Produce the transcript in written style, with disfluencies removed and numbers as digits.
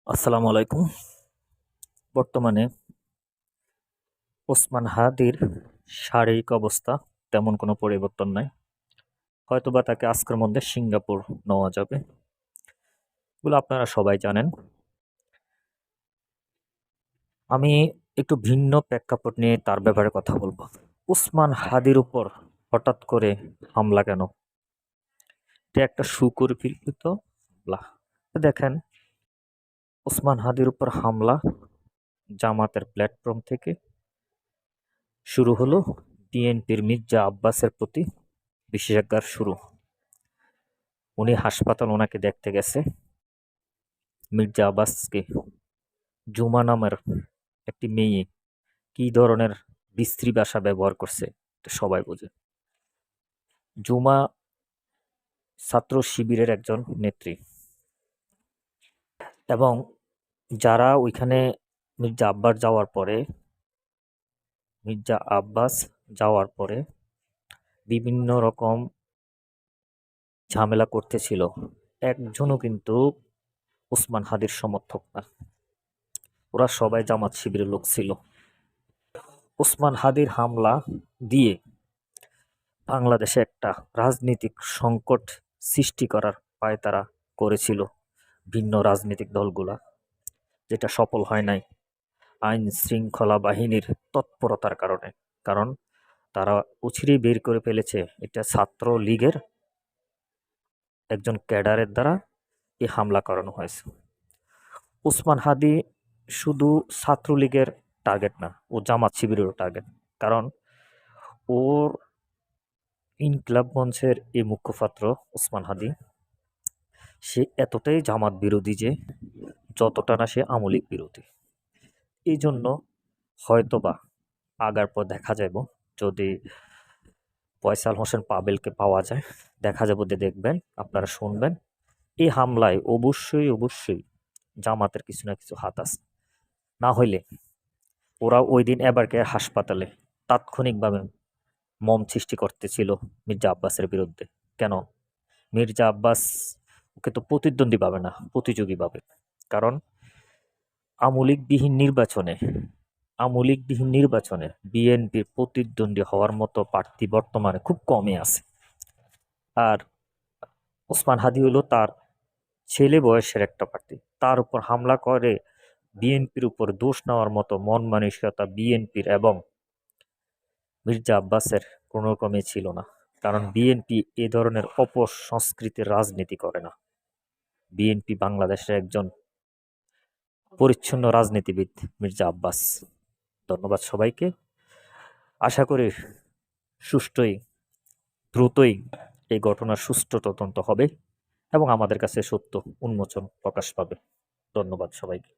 আসসালামু আলাইকুম। বর্তমানে ওসমান হাদির শারীরিক অবস্থা তেমন কোনো পরিবর্তন নাই। হয়তোবা তাকে আজকের মধ্যে সিঙ্গাপুর নেওয়া যাবে। এগুলো আপনারা সবাই জানেন। আমি একটু ভিন্ন প্রেক্ষাপট নিয়ে তার ব্যাপারে কথা বলবো। ওসমান হাদির উপর হঠাৎ করে হামলা কেন? এটা একটা সুপরিকল্পিত হামলা। দেখেন, ওসমান হাদির উপর হামলা জামাতের প্ল্যাটফর্ম থেকে শুরু হলো। বিএনপির মির্জা আব্বাসের প্রতি নিষেধাজ্ঞার শুরু। উনি হাসপাতাল ওনাকে দেখতে গেছে। মির্জা আব্বাসকে জুমা নামের একটি মেয়ে কি ধরনের বিশ্রী ভাষা ব্যবহার করছে এটা সবাই বোঝে। জুমা ছাত্র শিবিরের একজন নেত্রী, এবং যারা ওইখানে মির্জা আব্বাস যাওয়ার পরে মির্জা আব্বাস যাওয়ার পরে বিভিন্ন রকম ঝামেলা করতেছিল, একজনও কিন্তু ওসমান হাদির সমর্থক না। ওরা সবাই জামাত শিবিরের লোক ছিল। ওসমান হাদির হামলা দিয়ে বাংলাদেশে একটা রাজনৈতিক সংকট সৃষ্টি করার পায়তারা করেছিল ভিন্ন রাজনৈতিক দলগুলা, যেটা সফল হয় নাই আইন শৃঙ্খলা বাহিনীর তৎপরতার কারণে। কারণ তারা উছিরেই বের করে ফেলেছে এটা ছাত্র লীগের একজন ক্যাডারের দ্বারা এই হামলা করানো হয়েছে। ওসমান হাদি শুধু ছাত্রলীগের টার্গেট না, ও জামাত শিবিরেরও টার্গেট। কারণ ওর ইনকিলাব মঞ্চের এই মুখপাত্র ওসমান হাদি, সে এতটাই জামাত বিরোধী যে যতটা না সে আমলিক বিরোধী। এই জন্য হয়তোবা আগার পর দেখা যাব, যদি ফয়সাল হোসেন পাবেলকে পাওয়া যায়, দেখা যাবে যে দেখবেন, আপনারা শুনবেন, এই হামলায় অবশ্যই অবশ্যই জামাতের কিছু না কিছু হাত আছে। না হইলে ওরা ওই দিন এবারকে হাসপাতালে তাৎক্ষণিকভাবে মম সৃষ্টি করতেছিল মির্জা আব্বাসের বিরুদ্ধে। কেন? মির্জা আব্বাস ওকে তো প্রতিদ্বন্দ্বী পাবে না, প্রতিযোগী পাবে। কারণ আমলিকবিহীন নির্বাচনে বিএনপির প্রতিদ্বন্দ্বী হওয়ার মতো প্রার্থী বর্তমানে খুব কমই আছে। আর ওসমান হাদি হলো তার ছেলে বয়সের একটা প্রার্থী, তার উপর হামলা করে বিএনপির উপর দোষ নেওয়ার মতো মন মানসিকতা বিএনপির এবং মির্জা আব্বাসের কোনো রকমই ছিল না। কারণ বিএনপি এ ধরনের অপসংস্কৃতির রাজনীতি করে না। বিএনপি বাংলাদেশের একজন পরিচ্ছন্ন রাজনীতিবিদ মির্জা আব্বাস। ধন্যবাদ সবাইকে। আশা করি সুষ্ঠুই দ্রুতই এই ঘটনার সুষ্ঠু তদন্ত হবে এবং আমাদের কাছে সত্য উন্মোচন প্রকাশ পাবে। ধন্যবাদ সবাইকে।